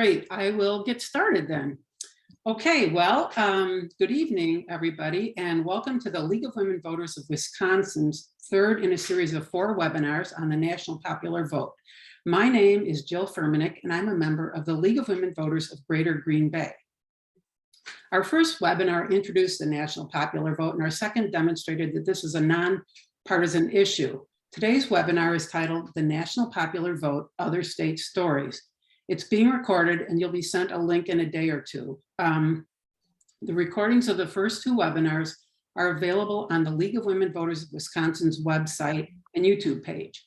Great, I will get started then. Okay, well, good evening, everybody, and welcome to the League of Women Voters of Wisconsin's third in a series of 4 webinars on the National Popular Vote. My name is Jill Furmanek, and I'm a member of the League of Women Voters of Greater Green Bay. Our first webinar introduced the National Popular Vote, and our second demonstrated that this is a nonpartisan issue. Today's webinar is titled The National Popular Vote, Other State Stories. It's being recorded and you'll be sent a link in a day or two. The recordings of the first 2 webinars are available on the League of Women Voters of Wisconsin's website and YouTube page.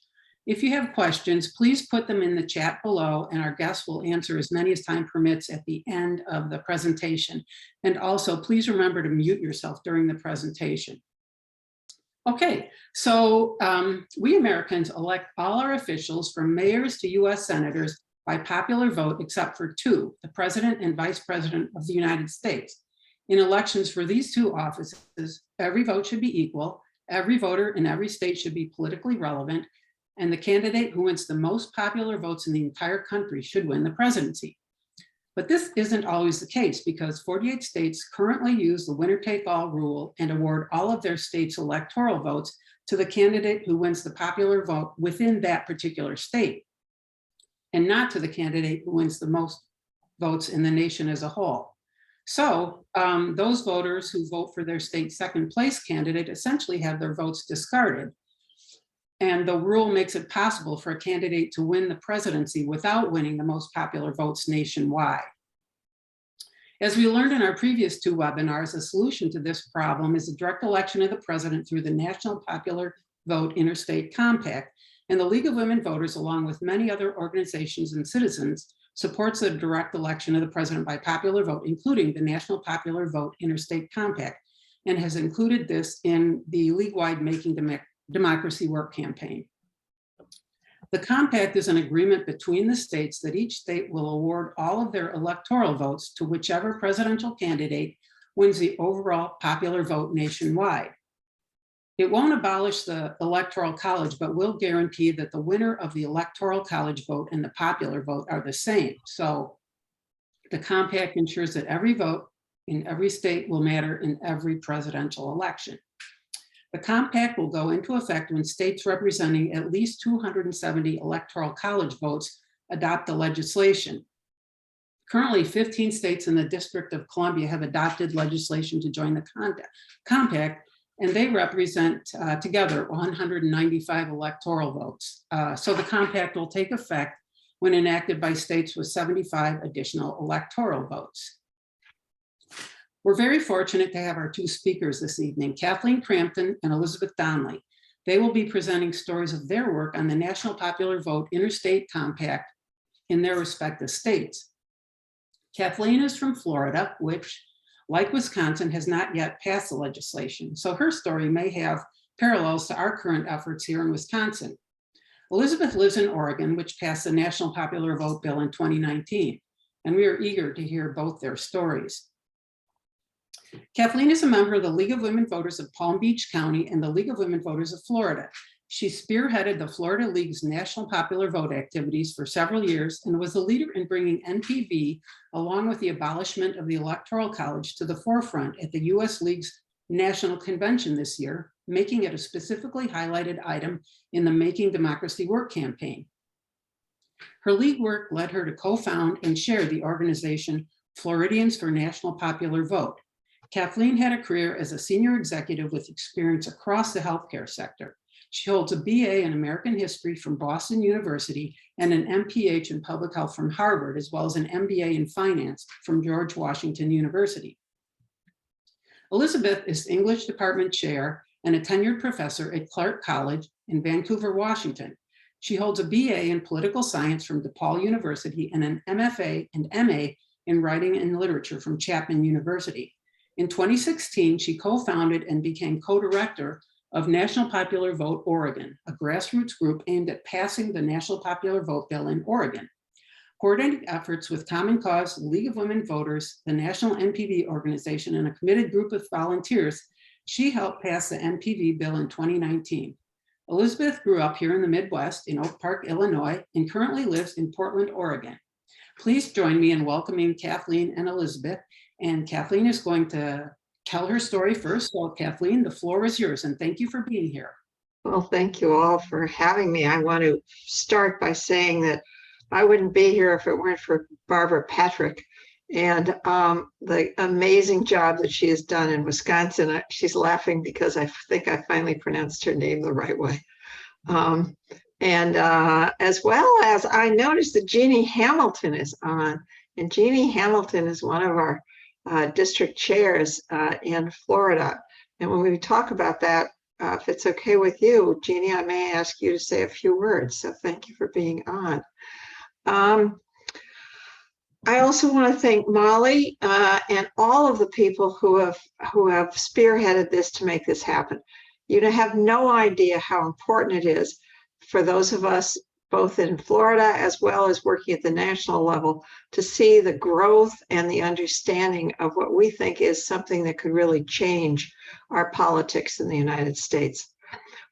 If you have questions, please put them in the chat below and our guests will answer as many as time permits at the end of the presentation. And also please remember to mute yourself during the presentation. Okay, so we Americans elect all our officials from mayors to US senators by popular vote, except for 2, the President and Vice President of the United States. In elections for these 2 offices, every vote should be equal, every voter in every state should be politically relevant, and the candidate who wins the most popular votes in the entire country should win the presidency. But this isn't always the case because 48 states currently use the winner-take-all rule and award all of their states' electoral votes to the candidate who wins the popular vote within that particular state, and not to the candidate who wins the most votes in the nation as a whole. So those voters who vote for their state's second place candidate essentially have their votes discarded. And the rule makes it possible for a candidate to win the presidency without winning the most popular votes nationwide. As we learned in our previous 2 webinars, a solution to this problem is a direct election of the president through the National Popular Vote Interstate Compact. And the League of Women Voters, along with many other organizations and citizens, supports the direct election of the president by popular vote, including the National Popular Vote Interstate Compact, and has included this in the league-wide Making Democracy Work campaign. The compact is an agreement between the states that each state will award all of their electoral votes to whichever presidential candidate wins the overall popular vote nationwide. It won't abolish the Electoral College, but will guarantee that the winner of the Electoral College vote and the popular vote are the same. So the compact ensures that every vote in every state will matter in every presidential election. The compact will go into effect when states representing at least 270 Electoral College votes adopt the legislation. Currently, 15 states in the District of Columbia have adopted legislation to join the compact, and they represent together 195 electoral votes. So the compact will take effect when enacted by states with 75 additional electoral votes. We're very fortunate to have our 2 speakers this evening, Kathleen Crampton and Elizabeth Donley. They will be presenting stories of their work on the National Popular Vote Interstate Compact in their respective states. Kathleen is from Florida, which, like Wisconsin, has not yet passed the legislation, so her story may have parallels to our current efforts here in Wisconsin. Elizabeth lives in Oregon, which passed the National Popular Vote bill in 2019, and we are eager to hear both their stories. Kathleen is a member of the League of Women Voters of Palm Beach County and the League of Women Voters of Florida. She spearheaded the Florida League's National Popular Vote activities for several years and was a leader in bringing NPV, along with the abolishment of the Electoral College, to the forefront at the US League's National Convention this year, making it a specifically highlighted item in the Making Democracy Work campaign. Her league work led her to co-found and share the organization Floridians for National Popular Vote. Kathleen had a career as a senior executive with experience across the healthcare sector. She holds a BA in American History from Boston University and an MPH in Public Health from Harvard, as well as an MBA in Finance from George Washington University. Elizabeth is English Department Chair and a tenured professor at Clark College in Vancouver, Washington. She holds a BA in Political Science from DePaul University and an MFA and MA in Writing and Literature from Chapman University. In 2016, she co-founded and became co-director of National Popular Vote Oregon, a grassroots group aimed at passing the National Popular Vote bill in Oregon. Coordinating efforts with Common Cause, League of Women Voters, the National NPV organization, and a committed group of volunteers, she helped pass the NPV bill in 2019. Elizabeth grew up here in the Midwest in Oak Park, Illinois, and currently lives in Portland, Oregon. Please join me in welcoming Kathleen and Elizabeth. And Kathleen is going to tell her story first. So Kathleen, the floor is yours, and thank you for being here. Well, thank you all for having me. I want to start by saying that I wouldn't be here if it weren't for Barbara Patrick and the amazing job that she has done in Wisconsin. She's laughing because I think I finally pronounced her name the right way. As well as I noticed that Jeannie Hamilton is on, and Jeannie Hamilton is one of our district chairs in Florida. And when we talk about that, if it's okay with you, Jeannie, I may ask you to say a few words. So thank you for being on. I also want to thank Molly and all of the people who have spearheaded this to make this happen. You have no idea how important it is for those of us both in Florida as well as working at the national level to see the growth and the understanding of what we think is something that could really change our politics in the United States.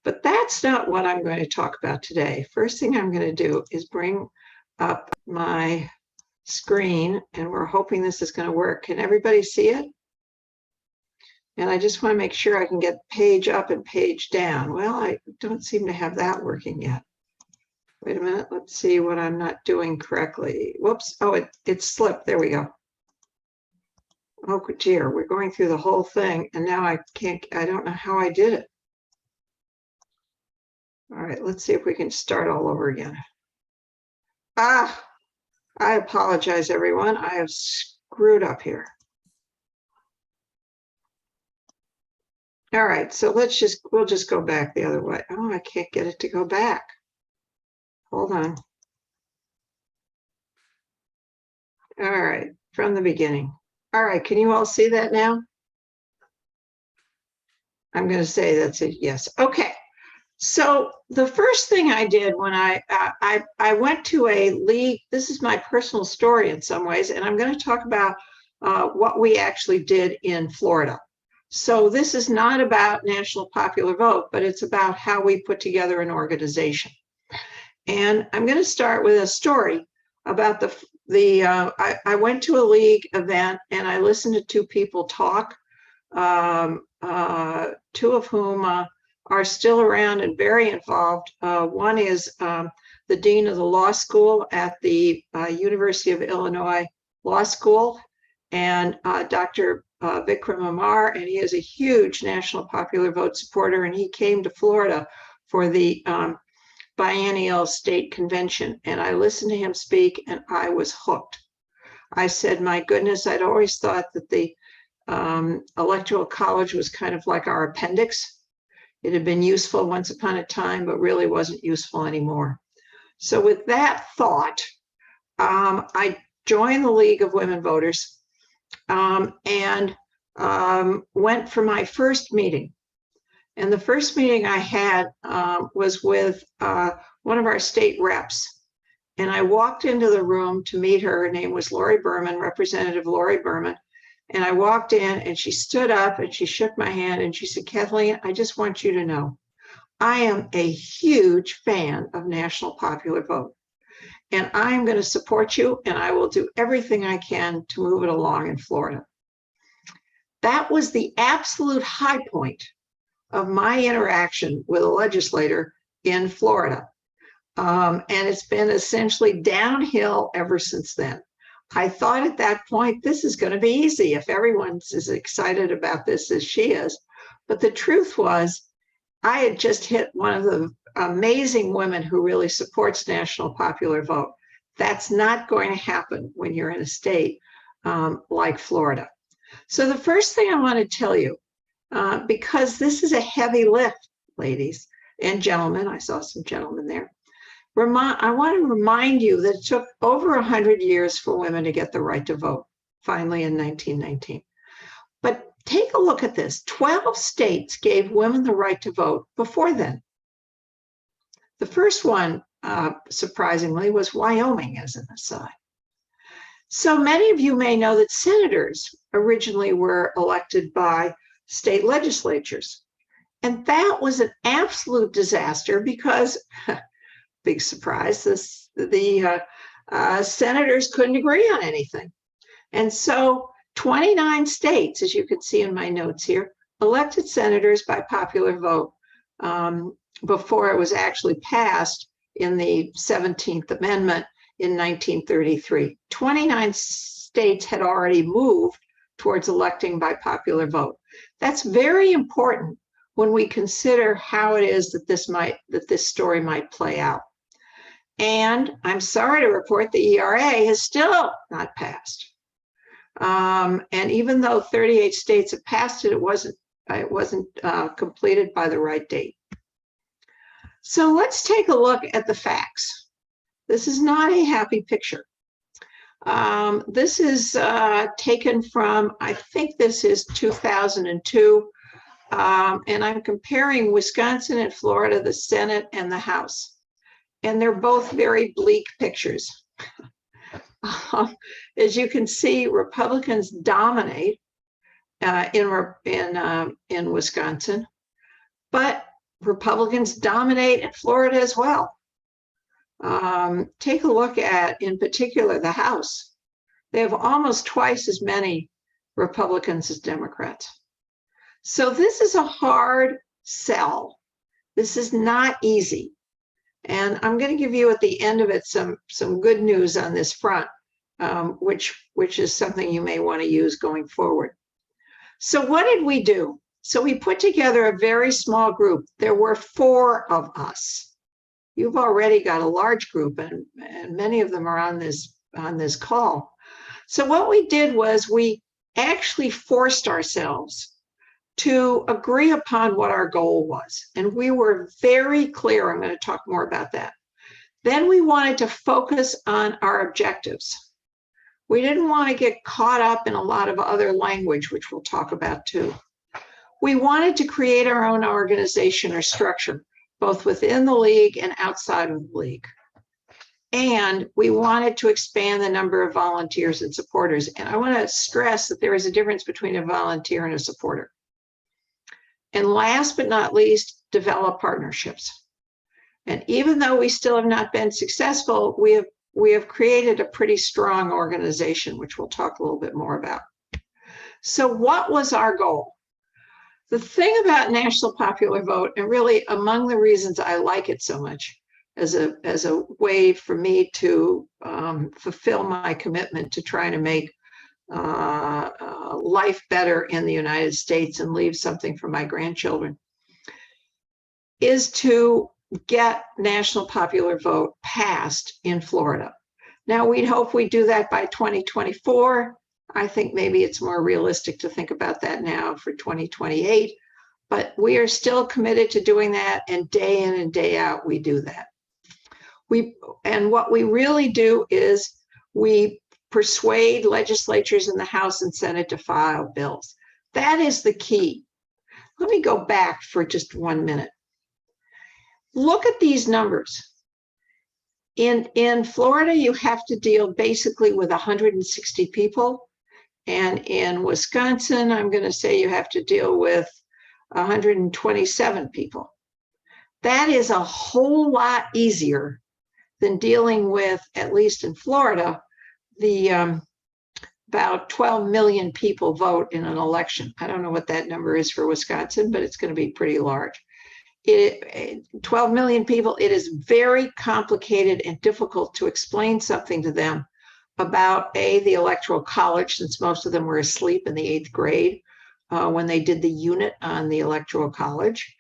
But that's not what I'm going to talk about today. First thing I'm going to do is bring up my screen, and we're hoping this is going to work. Can everybody see it? And I just want to make sure I can get page up and page down. Well, I don't seem to have that working yet. Wait a minute, let's see what I'm not doing correctly. Whoops, oh, it slipped, there we go. Oh dear, we're going through the whole thing and now I don't know how I did it. All right, let's see if we can start all over again. I apologize, everyone. I have screwed up here. All right, so we'll just go back the other way. Oh, I can't get it to go back. Hold on. All right, from the beginning. All right, can you all see that now? I'm going to say that's a yes. Okay. So the first thing I did when I went to a league, this is my personal story in some ways, and I'm going to talk about what we actually did in Florida. So this is not about National Popular Vote, but it's about how we put together an organization. And I'm going to start with a story about I went to a league event and I listened to two people talk, two of whom are still around and very involved. One is the dean of the law school at the University of Illinois Law School, and Dr. Vikram Amar, and he is a huge National Popular Vote supporter, and he came to Florida for the biennial state convention, and I listened to him speak and I was hooked. I said, my goodness, I'd always thought that the Electoral College was kind of like our appendix. It had been useful once upon a time, but really wasn't useful anymore. So with that thought, I joined the League of Women Voters and went for my first meeting. And the first meeting I had was with one of our state reps. And I walked into the room to meet her. Her name was Lori Berman, Representative Lori Berman. And I walked in and she stood up and she shook my hand and she said, Kathleen, I just want you to know, I am a huge fan of National Popular Vote. And I am going to support you and I will do everything I can to move it along in Florida. That was the absolute high point of my interaction with a legislator in Florida. And it's been essentially downhill ever since then. I thought at that point, this is going to be easy if everyone's as excited about this as she is. But the truth was, I had just hit one of the amazing women who really supports National Popular Vote. That's not going to happen when you're in a state like Florida. So the first thing I want to tell you, because this is a heavy lift, ladies and gentlemen, I saw some gentlemen there. I want to remind you that it took over 100 years for women to get the right to vote, finally in 1919. But take a look at this. 12 states gave women the right to vote before then. The first one, surprisingly, was Wyoming, as an aside. So many of you may know that senators originally were elected by state legislatures. And that was an absolute disaster because, big surprise, the senators couldn't agree on anything. And so 29 states, as you can see in my notes here, elected senators by popular vote before it was actually passed in the 17th Amendment in 1933. 29 states had already moved towards electing by popular vote. That's very important when we consider how it is that this story might play out. And I'm sorry to report the ERA has still not passed. And even though 38 states have passed it, it wasn't completed by the right date. So let's take a look at the facts. This is not a happy picture. This is taken from, I think this is 2002, and I'm comparing Wisconsin and Florida, the Senate and the House. And they're both very bleak pictures. As you can see, Republicans dominate in Wisconsin, but Republicans dominate in Florida as well. Take a look at, in particular, the House. They have almost twice as many Republicans as Democrats. So this is a hard sell. This is not easy. And I'm going to give you at the end of it some good news on this front, which is something you may want to use going forward. So what did we do? So we put together a very small group. There were 4 of us. You've already got a large group, and many of them are on this call. So what we did was we actually forced ourselves to agree upon what our goal was. And we were very clear. I'm going to talk more about that. Then we wanted to focus on our objectives. We didn't want to get caught up in a lot of other language, which we'll talk about too. We wanted to create our own organization or structure, both within the league and outside of the league. And we wanted to expand the number of volunteers and supporters. And I want to stress that there is a difference between a volunteer and a supporter. And last but not least, develop partnerships. And even though we still have not been successful, we have created a pretty strong organization, which we'll talk a little bit more about. So what was our goal? The thing about National Popular Vote, and really among the reasons I like it so much as a way for me to fulfill my commitment to trying to make life better in the United States and leave something for my grandchildren, is to get National Popular Vote passed in Florida. Now, we'd hope we do that by 2024. I think maybe it's more realistic to think about that now for 2028, but we are still committed to doing that, and day in and day out, we do that. And what we really do is we persuade legislatures in the House and Senate to file bills. That is the key. Let me go back for just 1 minute. Look at these numbers. In Florida, you have to deal basically with 160 people. And in Wisconsin, I'm going to say you have to deal with 127 people. That is a whole lot easier than dealing with, at least in Florida, the about 12 million people vote in an election. I don't know what that number is for Wisconsin, but it's going to be pretty large. 12 million people, it is very complicated and difficult to explain something to them about the Electoral College, since most of them were asleep in the 8th grade when they did the unit on the Electoral College.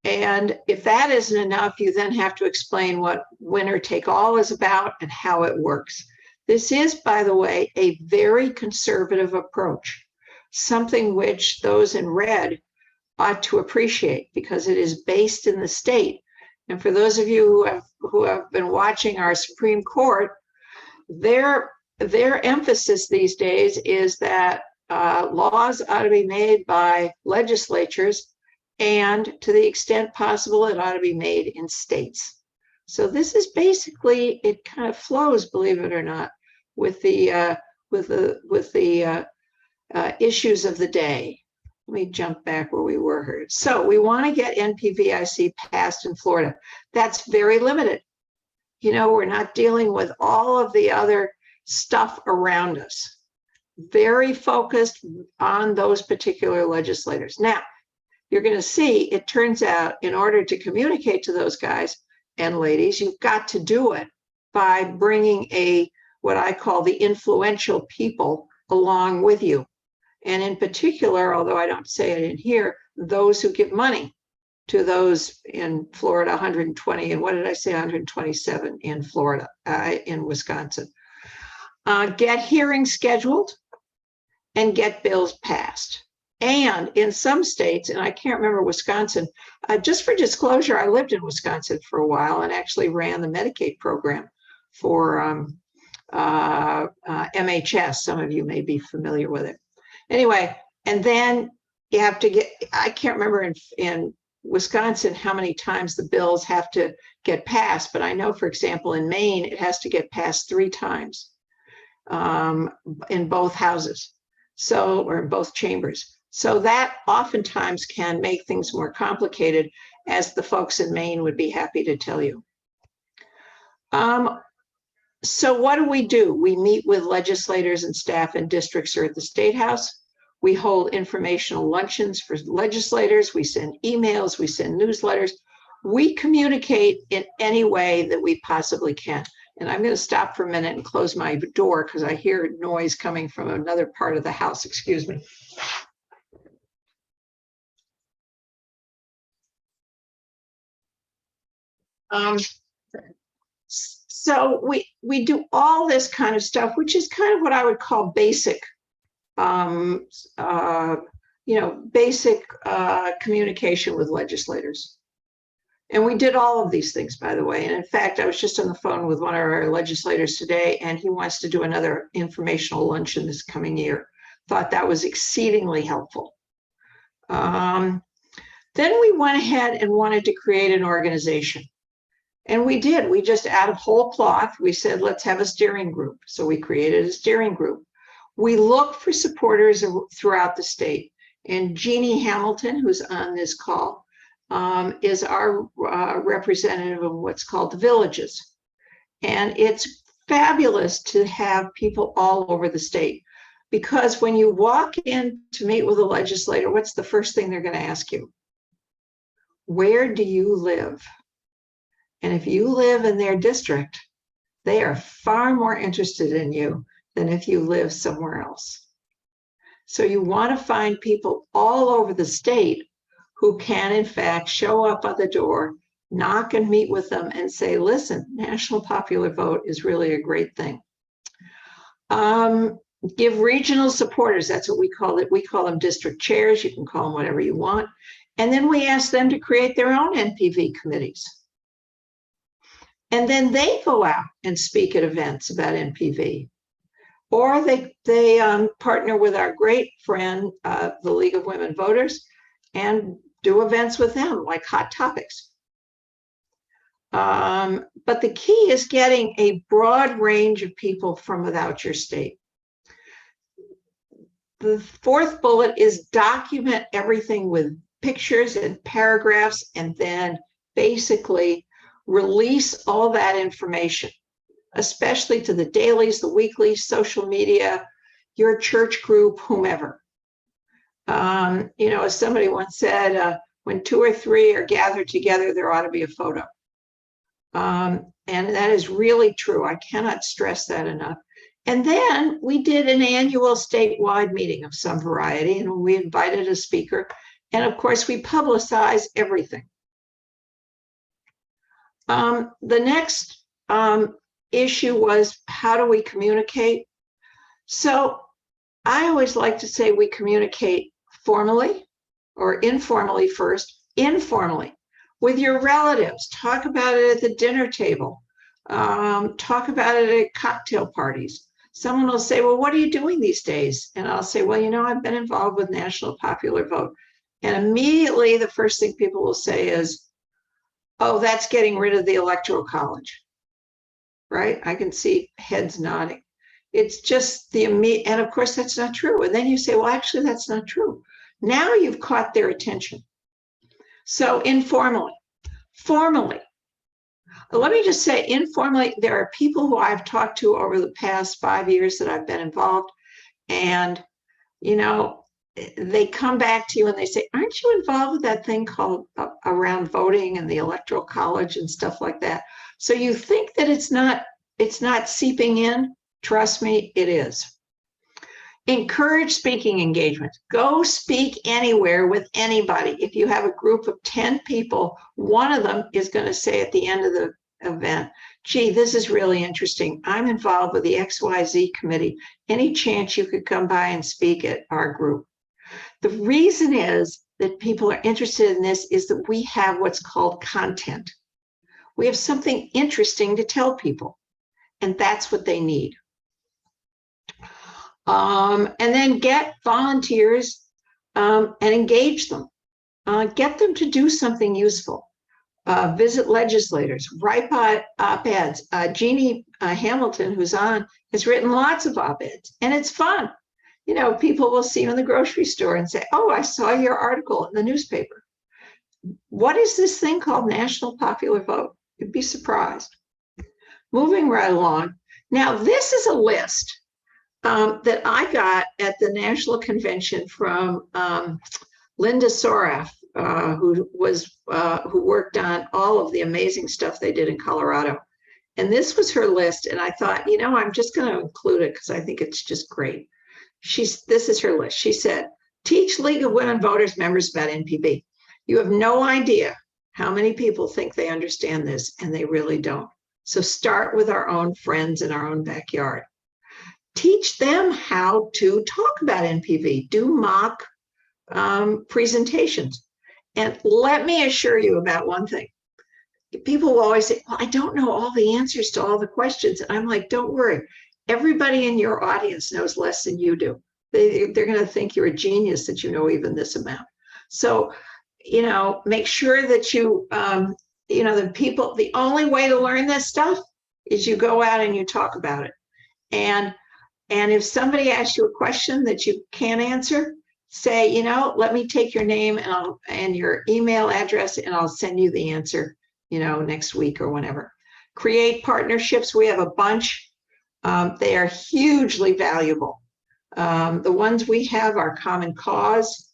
And if that isn't enough, you then have to explain what winner take all is about and how it works. This is, by the way, a very conservative approach, something which those in red ought to appreciate because it is based in the state. And for those of you who have been watching our Supreme Court, their emphasis these days is that laws ought to be made by legislatures, and to the extent possible, it ought to be made in states. So this is basically, it kind of flows, believe it or not, with the issues of the day. Let me jump back where we were here. So we want to get NPVIC passed in Florida. That's very limited. You know, we're not dealing with all of the other stuff around us. Very focused on those particular legislators. Now, you're going to see, it turns out, in order to communicate to those guys and ladies, you've got to do it by bringing what I call the influential people along with you. And in particular, although I don't say it in here, those who give money to those in Florida, 120, and what did I say, 127 in Florida, in Wisconsin. Get hearings scheduled and get bills passed. And in some states, and I can't remember Wisconsin, just for disclosure, I lived in Wisconsin for a while and actually ran the Medicaid program for MHS. Some of you may be familiar with it. Anyway, and then you have to get, I can't remember in Wisconsin how many times the bills have to get passed, but I know, for example, in Maine, it has to get passed 3 times in both houses, so, or in both chambers. So that oftentimes can make things more complicated, as the folks in Maine would be happy to tell you. So what do? We meet with legislators and staff in districts or at the State House. We hold informational luncheons for legislators. We send emails, we send newsletters. We communicate in any way that we possibly can. And I'm going to stop for a minute and close my door because I hear noise coming from another part of the house. Excuse me. So we do all this kind of stuff, which is kind of what I would call basic, basic communication with legislators. And we did all of these things, by the way. And in fact, I was just on the phone with one of our legislators today, and he wants to do another informational luncheon this coming year. Thought that was exceedingly helpful. Then we went ahead and wanted to create an organization. And we did. We just, out of whole cloth, we said, let's have a steering group. So we created a steering group. We look for supporters throughout the state. And Jeannie Hamilton, who's on this call, is our representative of what's called the villages. And it's fabulous to have people all over the state, because when you walk in to meet with a legislator, what's the first thing they're going to ask you? Where do you live? And if you live in their district, they are far more interested in you than if you live somewhere else. So you want to find people all over the state who can, in fact, show up at the door, knock and meet with them and say, listen, National Popular Vote is really a great thing. Give regional supporters, that's what we call it. We call them district chairs. You can call them whatever you want. And then we ask them to create their own NPV committees. And then they go out and speak at events about NPV. Or they partner with our great friend, the League of Women Voters, and do events with them, like Hot Topics. But the key is getting a broad range of people from without your state. The 4th bullet is document everything with pictures and paragraphs, and then basically release all that information, especially to the dailies, the weeklies, social media, your church group, whomever. As somebody once said, when 2 or 3 are gathered together, there ought to be a photo. And that is really true. I cannot stress that enough. And then we did an annual statewide meeting of some variety, and we invited a speaker. And of course, we publicize everything. The next issue was, how do we communicate? So I always like to say we communicate formally or informally first. Informally with your relatives, talk about it at the dinner table, talk about it at cocktail parties. Someone will say, well, what are you doing these days? And I'll say, well, I've been involved with National Popular Vote. And immediately the first thing people will say is, oh, that's getting rid of the Electoral College, right? I can see heads nodding. It's just the immediate, and of course that's not true. And then you say, well, actually that's not true. Now you've caught their attention. So informally. Formally, Let me just say informally, there are people who I've talked to over the past 5 years that I've been involved, and you know, they come back to you and they say, aren't you involved with that thing called around voting and the electoral college and stuff like that? So you think that it's not seeping in. Trust me, it is. Encourage speaking engagement. Go speak anywhere with anybody. If you have a group of 10 people, one of them is going to say at the end of the event, gee, this is really interesting. I'm involved with the XYZ committee. Any chance you could come by and speak at our group? The reason is that people are interested in this is that we have what's called content. We have something interesting to tell people, and that's what they need. And then get volunteers and engage them. Get them to do something useful. Visit legislators, write op-eds. Jeannie Hamilton, who's on, has written lots of op-eds, and it's fun. You know, people will see you in the grocery store and say, oh, I saw your article in the newspaper. What is this thing called National Popular Vote? You'd be surprised. Moving right along. Now, this is a list that I got at the National Convention from Linda Soraf, who worked on all of the amazing stuff they did in Colorado. And this was her list. And I thought, you know, I'm just going to include it because I think it's just great. This is her list. She said, teach League of Women Voters members about NPV. You have no idea how many people think they understand this, and they really don't. So start with our own friends in our own backyard. Teach them how to talk about NPV. Do mock presentations. And let me assure you about one thing. People will always say, well, I don't know all the answers to all the questions. And I'm like, don't worry. Everybody in your audience knows less than you do. They're going to think you're a genius that you know even this amount. So, you know, make sure that you, you know, the only way to learn this stuff is you go out and you talk about it. And if somebody asks you a question that you can't answer, say, you know, let me take your name and your email address, and I'll send you the answer, you know, next week or whenever. Create partnerships. We have a bunch. They are hugely valuable. The ones we have are Common Cause,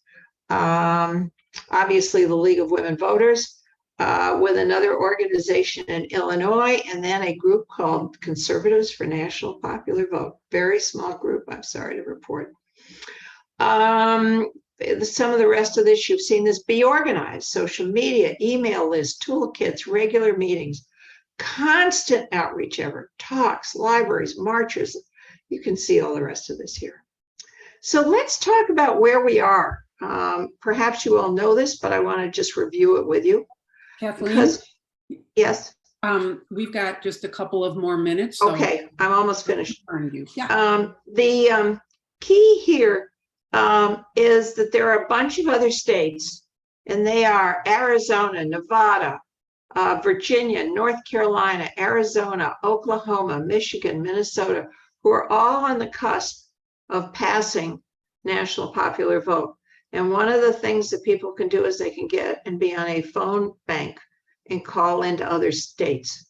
obviously the League of Women Voters, with another organization in Illinois, and then a group called Conservatives for National Popular Vote. Very small group, I'm sorry to report. Some of the rest of this, you've seen this. Be organized. Social media, email lists, toolkits, regular meetings, constant outreach effort, talks, libraries, marches. You can see all the rest of this here. So let's talk about where we are. Perhaps you all know this, but I want to just review it with you. Kathleen? Yes. We've got just a couple of more minutes. So okay, I'm almost finished. Yeah. The key here is that there are a bunch of other states, and they are Arizona, Nevada, Virginia, North Carolina, Arizona, Oklahoma, Michigan, Minnesota, who are all on the cusp of passing National Popular Vote. And one of the things that people can do is they can get and be on a phone bank and call into other states.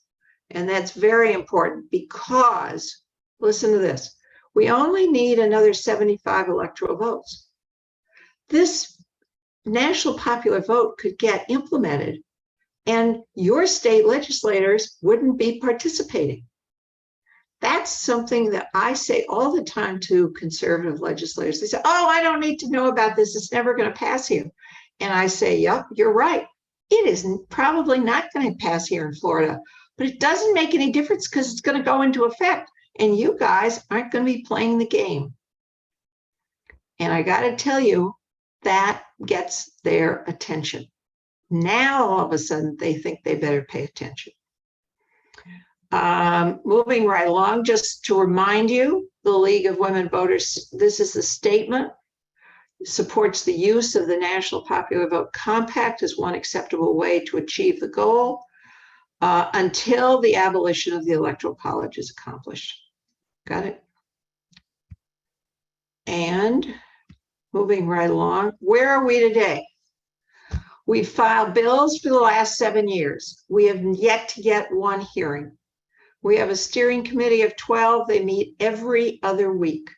And that's very important because, listen to this, we only need another 75 electoral votes. This National Popular Vote could get implemented and your state legislators wouldn't be participating. That's something that I say all the time to conservative legislators. They say, oh, I don't need to know about this. It's never going to pass here. And I say, yep, you're right. It is probably not going to pass here in Florida, but it doesn't make any difference because it's going to go into effect. And you guys aren't going to be playing the game. And I got to tell you, that gets their attention. Now, all of a sudden, they think they better pay attention. Moving right along, just to remind you, the League of Women Voters, this is the statement, supports the use of the National Popular Vote Compact as one acceptable way to achieve the goal until the abolition of the Electoral College is accomplished. Got it? And moving right along, where are we today? We filed bills for the last 7 years. We have yet to get one hearing. We have a steering committee of 12. They meet every other week.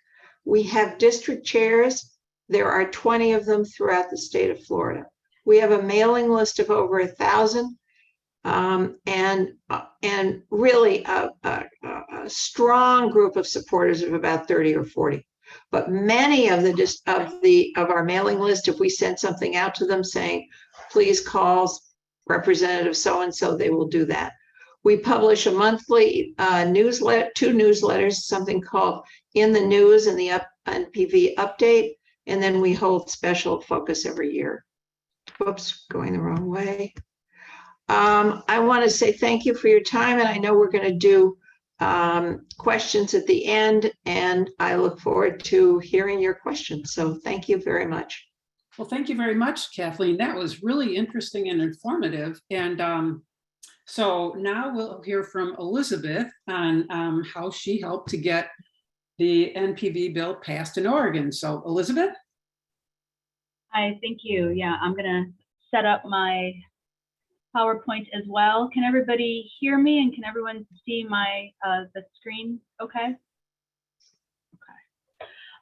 We have district chairs. There are 20 of them throughout the state of Florida. We have a mailing list of over 1,000, and really a strong group of supporters of about 30 or 40. But many of our mailing list, if we send something out to them saying, please call Representative so-and-so, they will do that. We publish a monthly newsletter, 2 newsletters, something called In the News and the NPV Update, and then we hold special focus every year. Whoops, going the wrong way. I want to say thank you for your time, and I know we're going to do questions at the end, and I look forward to hearing your questions. So thank you very much. Well, thank you very much, Kathleen. That was really interesting and informative. And so now we'll hear from Elizabeth on how she helped to get the NPV bill passed in Oregon. So Elizabeth? Hi, thank you. Yeah, I'm gonna set up my PowerPoint as well. Can everybody hear me and can everyone see my the screen okay?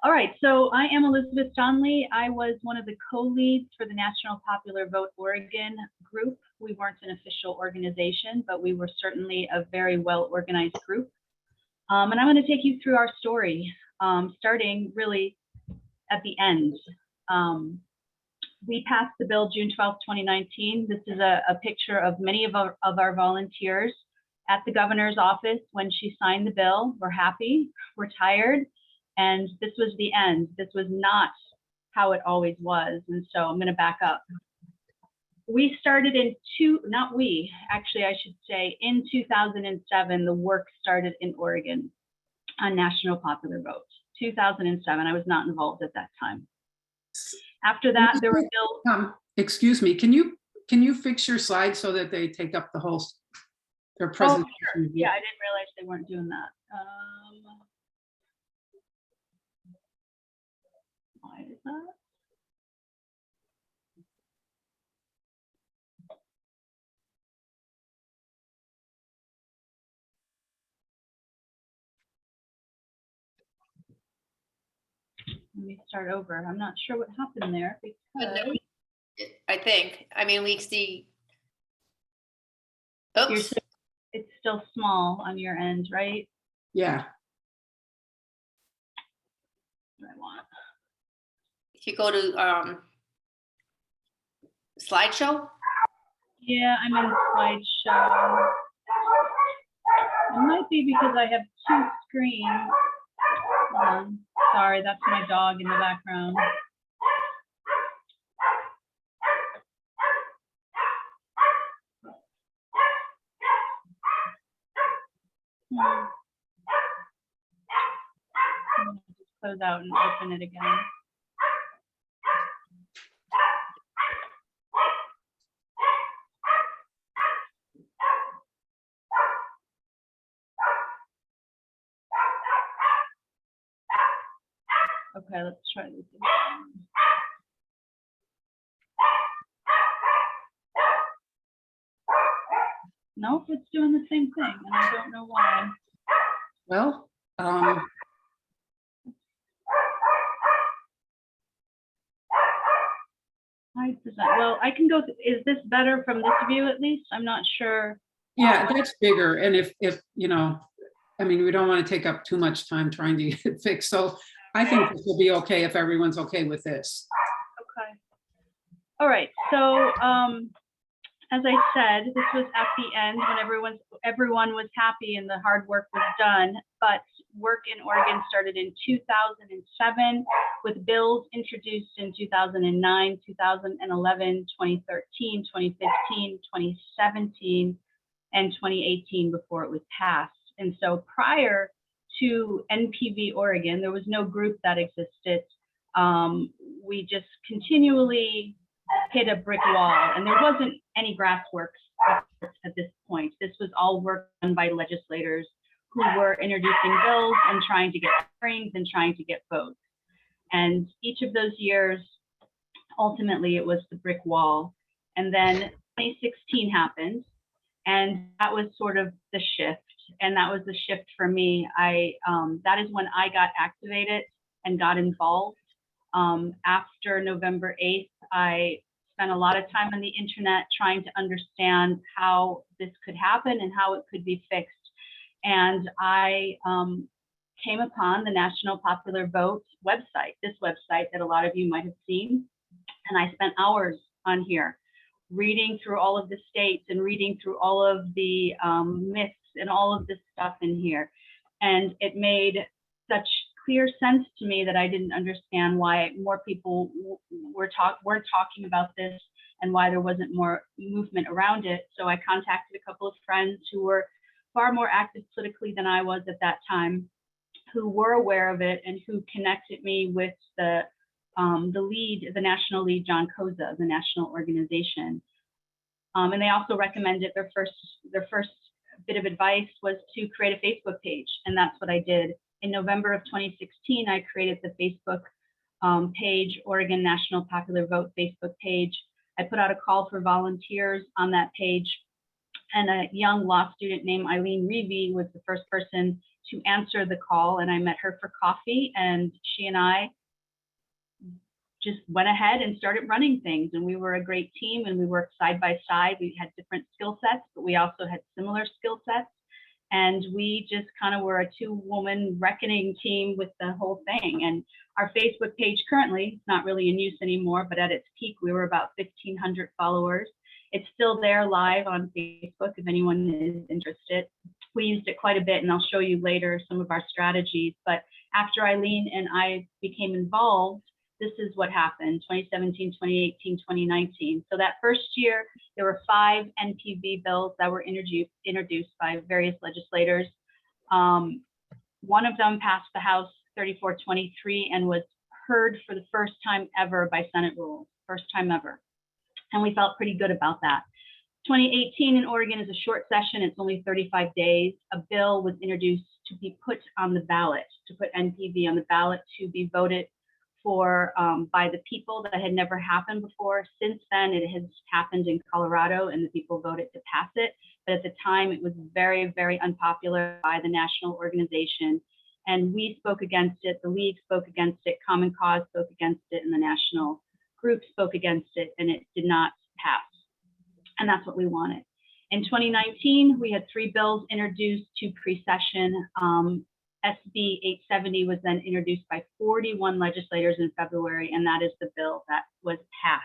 All right, so I am Elizabeth Donley. I was one of the co-leads for the National Popular Vote Oregon group. We weren't an official organization, but we were certainly a very well-organized group. And I'm going to take you through our story, starting really at the end. We passed the bill June 12, 2019. This is a picture of many of our volunteers at the governor's office when she signed the bill. We're happy, we're tired. And this was the end. This was not how it always was. And so I'm going to back up. We started not we, actually, I should say, in 2007, the work started in Oregon on National Popular Vote. 2007, I was not involved at that time. After that, there were bills. Excuse me, can you fix your slides so that they take up the whole, their presentation? Oh, sure. Yeah, I didn't realize they weren't doing that. Why is that? Let me start over. I'm not sure what happened there. Because I think. I mean, we see. Oops. It's still small on your end, right? Yeah. What do I want? If you go to slideshow. Yeah, I'm in slideshow. It might be because I have 2 screens. Hold on. Sorry, that's my dog in the background. I'm gonna just close out and open it again. Okay, let's try this again. Nope, it's doing the same thing, and I don't know why. Well, well, I can go. Is this better from this view at least? I'm not sure. yeah, that's bigger. And if you know, I mean, we don't want to take up too much time trying to get it fixed. So I think this will be okay if everyone's okay with this. Okay. All right. So as I said, this was at the end when everyone was happy and the hard work was done. But work in Oregon started in 2007 with bills introduced in 2009, 2011, 2013, 2015, 2017, and 2018 before it was passed. And so prior to NPV Oregon, there was no group that existed. We just continually hit a brick wall, and there wasn't any grassroots at this point. This was all work done by legislators who were introducing bills and trying to get hearings and trying to get votes. And each of those years, ultimately, it was the brick wall. And then 2016 happened, and that was sort of the shift. And that was the shift for me. That is when I got activated and got involved. After November 8th, I spent a lot of time on the internet trying to understand how this could happen and how it could be fixed. And I came upon the National Popular Vote website, this website that a lot of you might have seen. And I spent hours on here reading through all of the states and reading through all of the myths and all of this stuff in here. And it made such clear sense to me that I didn't understand why more people weren't talking about this and why there wasn't more movement around it. So I contacted a couple of friends who were far more active politically than I was at that time, who were aware of it and who connected me with the lead, the national lead, John Koza, the national organization. And they also recommended their first bit of advice was to create a Facebook page. And that's what I did. In November of 2016, I created the Facebook page, Oregon National Popular Vote Facebook page. I put out a call for volunteers on that page. And a young law student named Eileen Reevy was the first person to answer the call. And I met her for coffee, and she and I just went ahead and started running things. And we were a great team, and we worked side by side. We had different skill sets, but we also had similar skill sets. And we just kind of were a two-woman reckoning team with the whole thing. And our Facebook page currently is not really in use anymore, but at its peak, we were about 1,500 followers. It's still there live on Facebook if anyone is interested. We used it quite a bit, and I'll show you later some of our strategies. But after Eileen and I became involved, this is what happened: 2017, 2018, 2019. So that first year, there were 5 NPV bills that were introduced by various legislators. One of them passed the House 3423 and was heard for the first time ever by Senate rules, first time ever. And we felt pretty good about that. 2018 in Oregon is a short session. It's only 35 days. A bill was introduced to be put on the ballot, to put NPV on the ballot to be voted for by the people. That had never happened before. Since then, it has happened in Colorado, and the people voted to pass it. But at the time, it was very, very unpopular by the national organization. And we spoke against it. The League spoke against it. Common Cause spoke against it. And the national group spoke against it. And it did not pass. And that's what we wanted. In 2019, we had 3 bills introduced to pre-session. SB 870 was then introduced by 41 legislators in February, and that is the bill that was passed.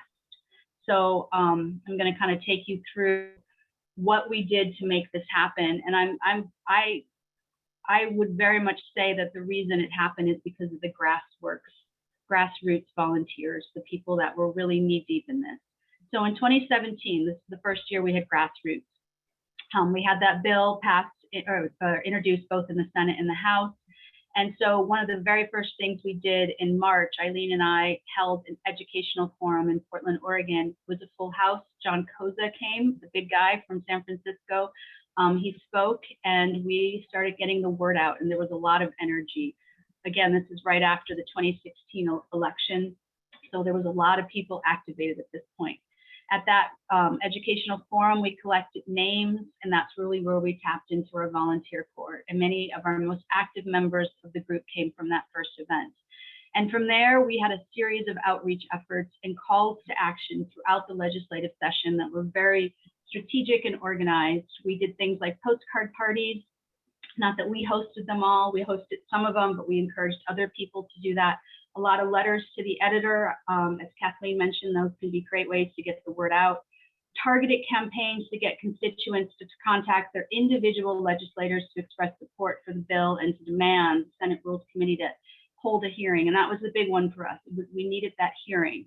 So I'm going to kind of take you through what we did to make this happen. And I would very much say that the reason it happened is because of the grassroots volunteers, the people that were really knee deep in this. So in 2017, this is the first year we had grassroots. We had that bill passed or introduced both in the Senate and the House. And so one of the very first things we did in March, Eileen and I held an educational forum in Portland, Oregon. It was a full house. John Koza came, the big guy from San Francisco. He spoke, and we started getting the word out, and there was a lot of energy. Again, this is right after the 2016 election. So there was a lot of people activated at this point. At that educational forum, we collected names, and that's really where we tapped into our volunteer corps. And many of our most active members of the group came from that first event. And from there, we had a series of outreach efforts and calls to action throughout the legislative session that were very strategic and organized. We did things like postcard parties. Not that we hosted them all, we hosted some of them, but we encouraged other people to do that. A lot of letters to the editor. As Kathleen mentioned, those can be great ways to get the word out. Targeted campaigns to get constituents to contact their individual legislators to express support for the bill and to demand the Senate Rules Committee to hold a hearing. And that was the big one for us. We needed that hearing.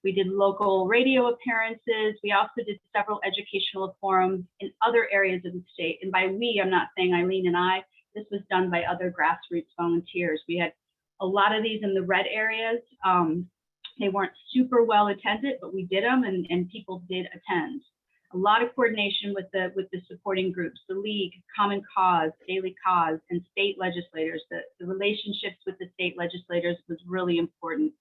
We did local radio appearances. We also did several educational forums in other areas of the state. And by we, I'm not saying Eileen and I, this was done by other grassroots volunteers. We had a lot of these in the red areas. They weren't super well attended, but we did them, and people did attend. A lot of coordination with the supporting groups, the League, Common Cause, Daily Cause, and state legislators. The relationships with the state legislators was really important.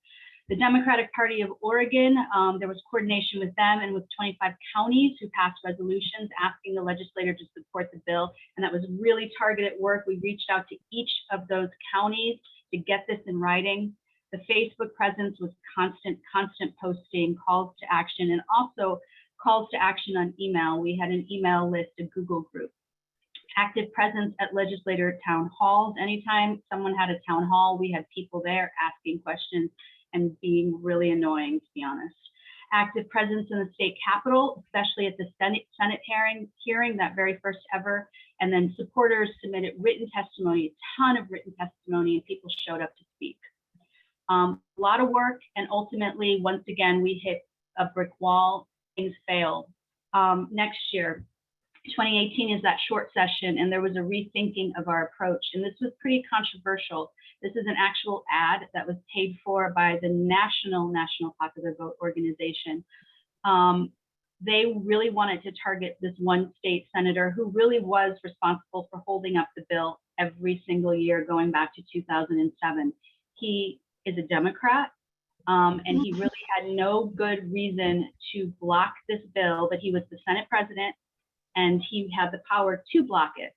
The Democratic Party of Oregon, there was coordination with them and with 25 counties who passed resolutions asking the legislature to support the bill. And that was really targeted work. We reached out to each of those counties to get this in writing. The Facebook presence was constant posting, calls to action, and also calls to action on email. We had an email list, a Google group. Active presence at legislator town halls. Anytime someone had a town hall, we had people there asking questions and being really annoying, to be honest. Active presence in the state capitol, especially at the Senate hearing, that very first ever. And then supporters submitted written testimony, a ton of written testimony, and people showed up to speak. A lot of work, and ultimately, once again, we hit a brick wall. Things failed. Next year, 2018 is that short session, and there was a rethinking of our approach, and this was pretty controversial. This is an actual ad that was paid for by the National Popular Vote organization. They really wanted to target this one state senator who really was responsible for holding up the bill every single year going back to 2007. He is a Democrat, and he really had no good reason to block this bill, but he was the Senate president and he had the power to block it.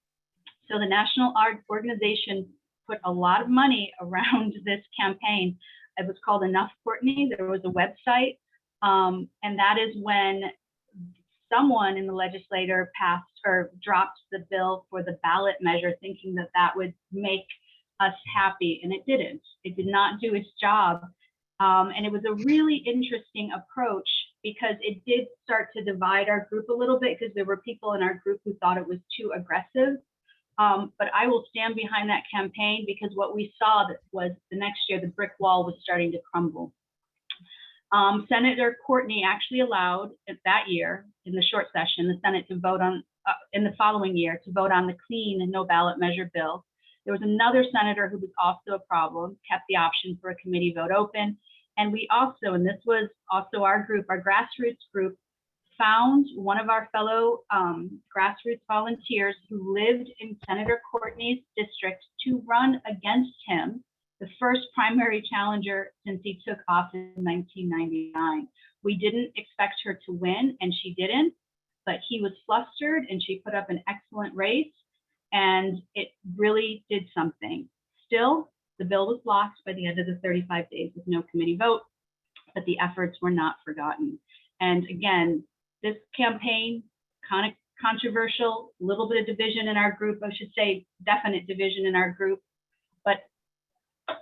So the national organization put a lot of money around this campaign. It was called Enough Courtney. There was a website, and that is when someone in the legislature passed or dropped the bill for the ballot measure, thinking that that would make us happy, and it didn't. It did not do its job. And it was a really interesting approach because it did start to divide our group a little bit because there were people in our group who thought it was too aggressive. But I will stand behind that campaign because what we saw was the next year, the brick wall was starting to crumble. Senator Courtney actually allowed that year in the short session, the Senate to vote on, in the following year, to vote on the clean and no ballot measure bill. There was another senator who was also a problem, kept the option for a committee vote open. And we also, and this was also our group, our grassroots group, found one of our fellow grassroots volunteers who lived in Senator Courtney's district to run against him, the first primary challenger since he took office in 1999. We didn't expect her to win, and she didn't, but he was flustered and she put up an excellent race, and it really did something. Still, the bill was blocked by the end of the 35 days with no committee vote, but the efforts were not forgotten. And again, this campaign, kind of controversial, a little bit of division in our group, I should say definite division in our group, but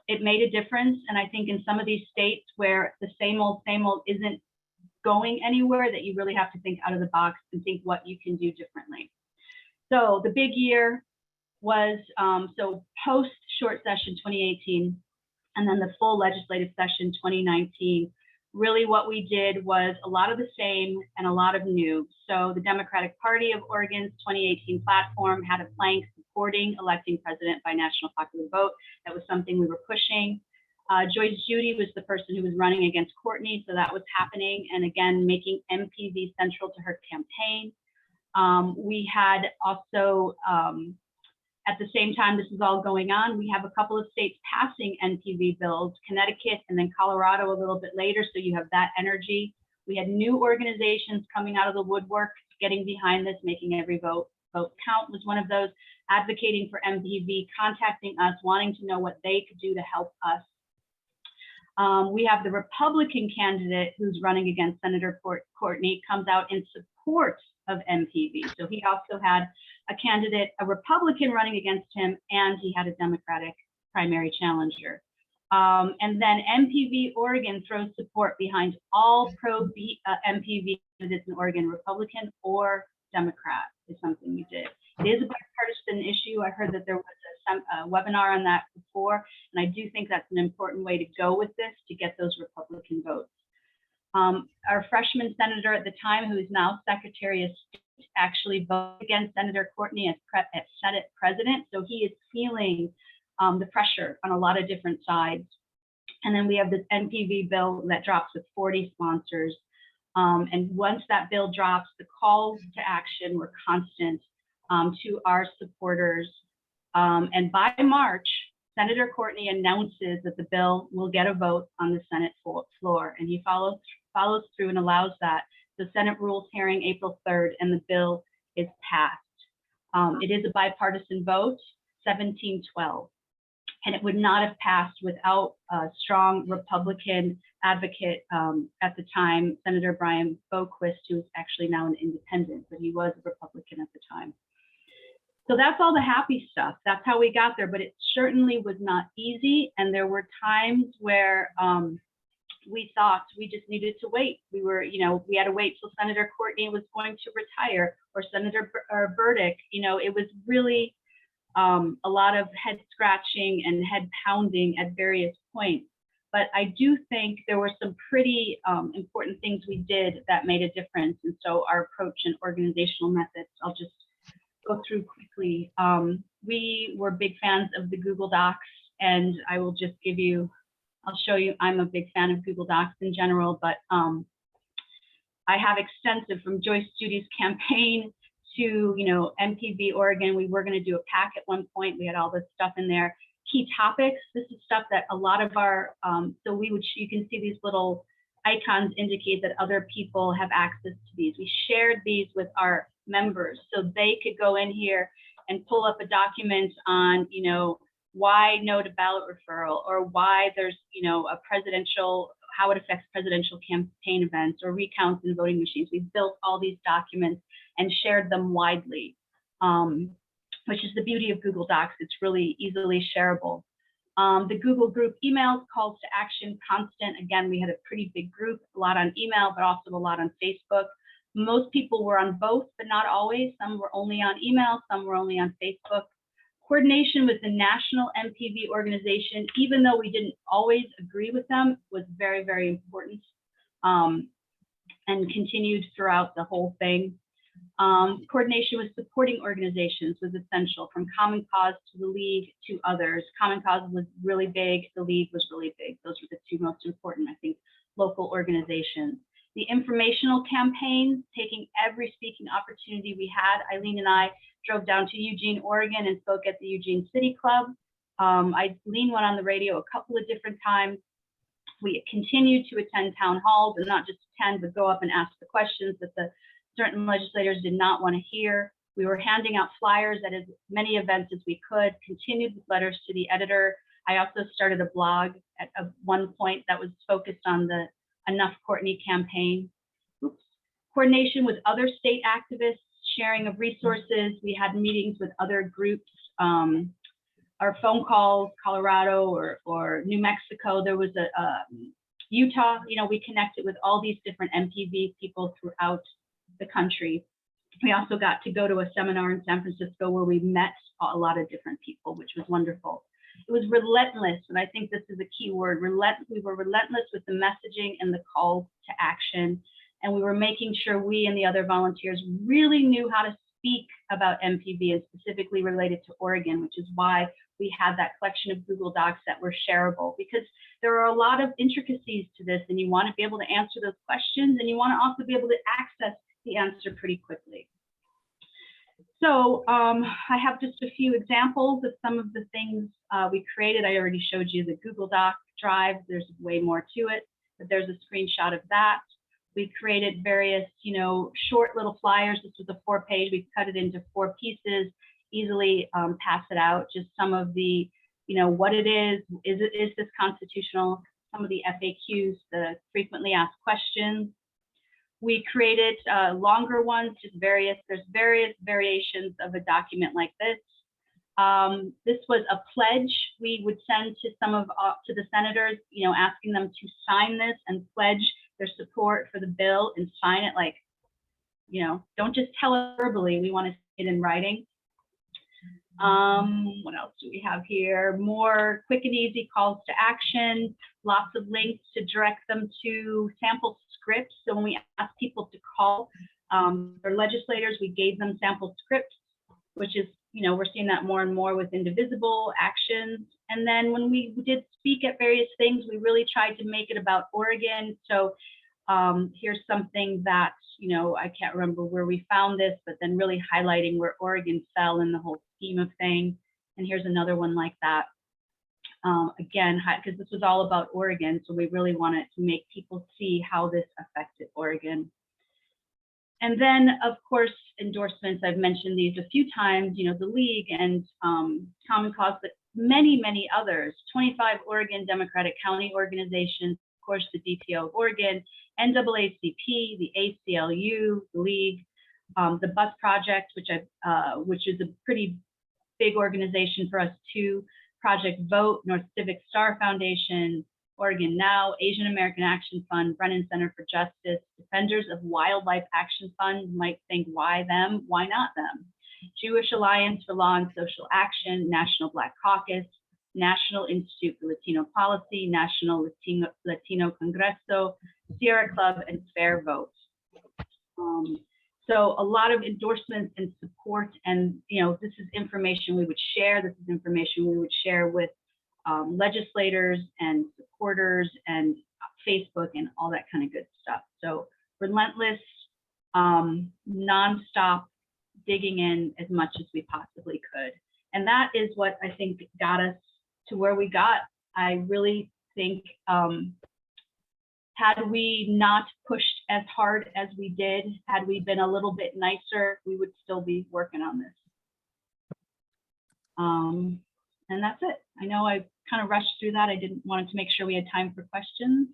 it made a difference. And I think in some of these states where the same old isn't going anywhere, that you really have to think out of the box and think what you can do differently. So the big year was, so post short session 2018, and then the full legislative session 2019, really what we did was a lot of the same and a lot of new. So the Democratic Party of Oregon's 2018 platform had a plank supporting electing president by national popular vote. That was something we were pushing. Joyce Judy was the person who was running against Courtney, so that was happening, and again, making MPV central to her campaign. We had also, at the same time this is all going on, we have a couple of states passing NPV bills, Connecticut and then Colorado a little bit later, so you have that energy. We had new organizations coming out of the woodwork, getting behind this, making every vote count was one of those, advocating for MPV, contacting us, wanting to know what they could do to help us. We have the Republican candidate who's running against Senator Courtney, comes out in support of MPV. So he also had a candidate, a Republican running against him, and he had a Democratic primary challenger. And then MPV Oregon throws support behind all pro-MPV candidates in Oregon, Republican or Democrat is something we did. It is a bipartisan issue. I heard that there was a webinar on that before, and I do think that's an important way to go with this to get those Republican votes. Our freshman senator at the time, who is now Secretary of State, actually voted against Senator Courtney as Senate president, so he is feeling the pressure on a lot of different sides. And then we have this NPV bill that drops with 40 sponsors. And once that bill drops, the calls to action were constant to our supporters. And by March, Senator Courtney announces that the bill will get a vote on the Senate floor, and he follows through and allows that. The Senate rules hearing April 3rd, and the bill is passed. It is a bipartisan vote, 17-12, and it would not have passed without a strong Republican advocate at the time, Senator Brian Boquist, who is actually now an independent, but he was a Republican at the time. So that's all the happy stuff. That's how we got there, but it certainly was not easy. And there were times where we thought we just needed to wait. We had to wait till Senator Courtney was going to retire, or Senator Burdick. It was really a lot of head scratching and head pounding at various points. But I do think there were some pretty important things we did that made a difference. And so our approach and organizational methods, I'll just go through quickly. We were big fans of the Google Docs, and I will just I'll show you, I'm a big fan of Google Docs in general, but I have extensive, from Joyce Judy's campaign to, MPV Oregon. We were going to do a pack at one point. We had all this stuff in there. Key topics. This is stuff that a lot of our, you can see these little icons indicate that other people have access to these. We shared these with our members so they could go in here and pull up a document on, why no to ballot referral, or why there's, how it affects presidential campaign events or recounts in voting machines. We built all these documents and shared them widely, which is the beauty of Google Docs. It's really easily shareable. The Google group emails, calls to action, constant. Again, we had a pretty big group, a lot on email, but also a lot on Facebook. Most people were on both, but not always. Some were only on email, some were only on Facebook. Coordination with the national MPV organization, even though we didn't always agree with them, was very, very important, and continued throughout the whole thing. Coordination with supporting organizations was essential, from Common Cause to the League to others. Common Cause was really big, the League was really big. Those were the two most important, I think, local organizations. The informational campaigns, taking every speaking opportunity we had. Eileen and I drove down to Eugene, Oregon, and spoke at the Eugene City Club. Eileen went on the radio a couple of different times. We continued to attend town halls, and not just attend, but go up and ask the questions that the certain legislators did not want to hear. We were handing out flyers at as many events as we could, continued with letters to the editor. I also started a blog at one point that was focused on the Enough Courtney campaign. Coordination with other state activists, sharing of resources. We had meetings with other groups. Our phone calls, Colorado or New Mexico. There was a Utah. We connected with all these different MPV people throughout the country. We also got to go to a seminar in San Francisco where we met a lot of different people, which was wonderful. It was relentless, and I think this is a key word. We were relentless with the messaging and the calls to action, and we were making sure we and the other volunteers really knew how to speak about MPV, and specifically related to Oregon, which is why we had that collection of Google Docs that were shareable, because there are a lot of intricacies to this, and you want to be able to answer those questions, and you want to also be able to access the answer pretty quickly. So I have just a few examples of some of the things we created. I already showed you the Google Doc drive. There's way more to it, but there's a screenshot of that. We created various, short little flyers. This was a 4-page. We cut it into 4 pieces, easily pass it out. Just some of the, what it is this constitutional? Some of the FAQs, the frequently asked questions. We created longer ones, there's various variations of a document like this. This was a pledge we would send to to the senators, asking them to sign this and pledge their support for the bill and sign it, like, don't just tell it verbally, we want to see it in writing. What else do we have here? More quick and easy calls to action, lots of links to direct them to sample scripts. So when we asked people to call their legislators, we gave them sample scripts, which is, we're seeing that more and more with indivisible actions. And then when we did speak at various things, we really tried to make it about Oregon. So here's something that, I can't remember where we found this, but then really highlighting where Oregon fell in the whole scheme of things. And here's another one like that. again, because this was all about Oregon, so we really wanted to make people see how this affected Oregon. And then, of course, endorsements, I've mentioned these a few times, you know, the League and Common Cause, but many, many others, 25 Oregon Democratic County organizations, of course, the DPO of Oregon, NAACP, the ACLU, the League, the Bus Project, which is a pretty big organization for us too, Project Vote, North Civic Star Foundation, Oregon Now, Asian American Action Fund, Brennan Center for Justice, Defenders of Wildlife Action Fund. You might think, why them? Why not them? Jewish Alliance for Law and Social Action, National Black Caucus, National Institute for Latino Policy, National Latino Congreso, Sierra Club, and Fair Vote. So a lot of endorsements and support, and you know, this is information we would share. This is information we would share with legislators and supporters and Facebook and all that kind of good stuff. So relentless, nonstop digging in as much as we possibly could. And that is what I think got us to where we got. I really think had we not pushed as hard as we did, had we been a little bit nicer, we would still be working on this. And that's it. I know I kind of rushed through that. I didn't want to make sure we had time for questions.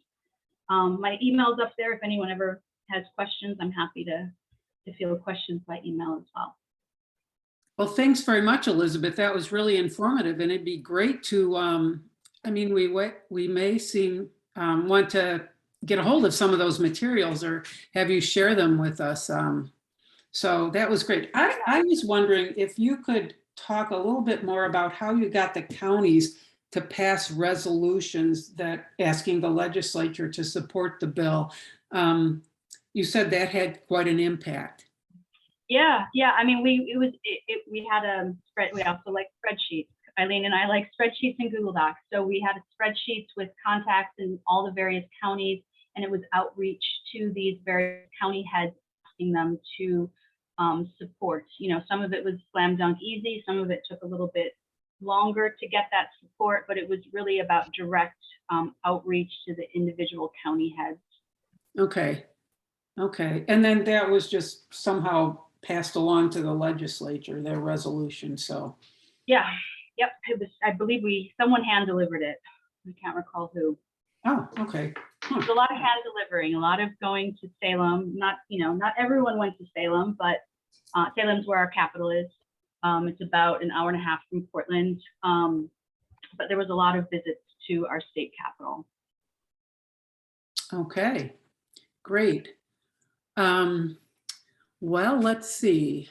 My email's up there. If anyone ever has questions, I'm happy to field questions by email as well. Well, thanks very much, Elizabeth. That was really informative, and it'd be great to, I mean, we may want to get a hold of some of those materials or have you share them with us. So that was great. I was wondering if you could talk a little bit more about how you got the counties to pass resolutions that asking the legislature to support the bill. You said that had quite an impact. Yeah. I mean, we had a spread. We also like spreadsheets. Eileen and I like spreadsheets and Google Docs. So we had spreadsheets with contacts in all the various counties, and it was outreach to these various county heads, asking them to support. You know, some of it was slam dunk easy. Some of it took a little bit longer to get that support, but it was really about direct outreach to the individual county heads. Okay. And then that was just somehow passed along to the legislature, their resolution. So yeah. Yep. It was, I believe someone hand delivered it. I can't recall who. Oh, okay. Huh. There's a lot of hand delivering, a lot of going to Salem. Not everyone went to Salem, but Salem's where our capital is. It's about an hour and a half from Portland. But there was a lot of visits to our state capital. Okay, great. Well, let's see.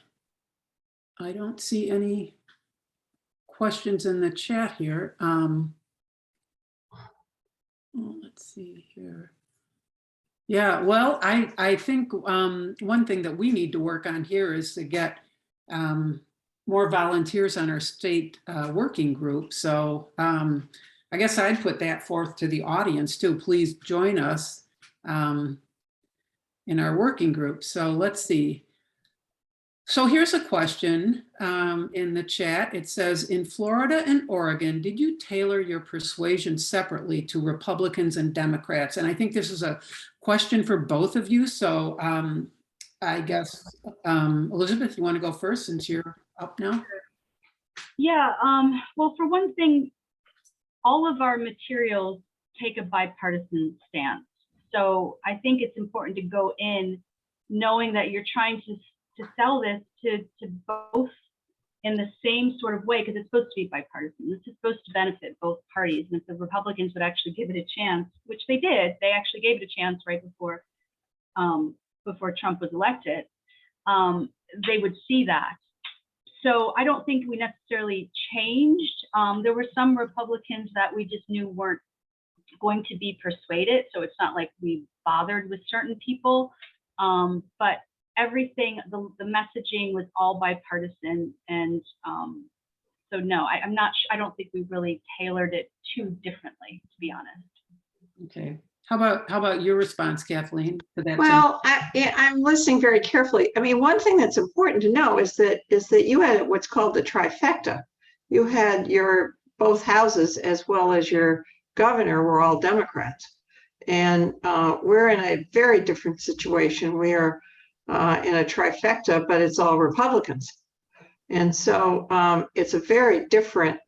I don't see any questions in the chat here. Let's see here. Yeah, well, I think one thing that we need to work on here is to get more volunteers on our state working group. So I guess I'd put that forth to the audience too. Please join us in our working group. So let's see. So here's a question in the chat. It says, in Florida and Oregon, did you tailor your persuasion separately to Republicans and Democrats? And I think this is a question for both of you. So I guess, Elizabeth, you want to go first since you're up now? Yeah, well, for one thing, all of our materials take a bipartisan stance. So I think it's important to go in knowing that you're trying to sell this to both in the same sort of way, because it's supposed to be bipartisan. This is supposed to benefit both parties. And if the Republicans would actually give it a chance, which they did, they actually gave it a chance right before Trump was elected, they would see that. So I don't think we necessarily changed. There were some Republicans that we just knew weren't going to be persuaded. So it's not like we bothered with certain people, but everything, the messaging was all bipartisan. And so no, I'm not, I don't think we really tailored it too differently, to be honest. Okay. How about your response, Kathleen, to that? Well, I'm listening very carefully. I mean, one thing that's important to know is that you had what's called the trifecta. You had your both houses, as well as your governor, were all Democrats. And we're in a very different situation. We are in a trifecta, but it's all Republicans. And so it's a very different,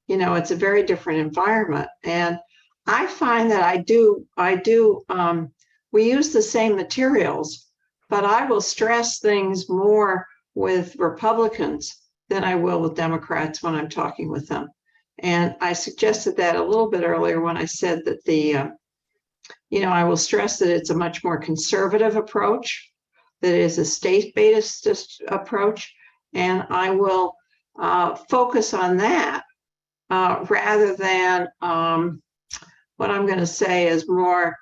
it's a very different environment. And I find that we use the same materials, but I will stress things more with Republicans than I will with Democrats when I'm talking with them. And I suggested that a little bit earlier when I said that I will stress that it's a much more conservative approach, that it is a state-based approach, and I will focus on that rather than what I'm going to say is more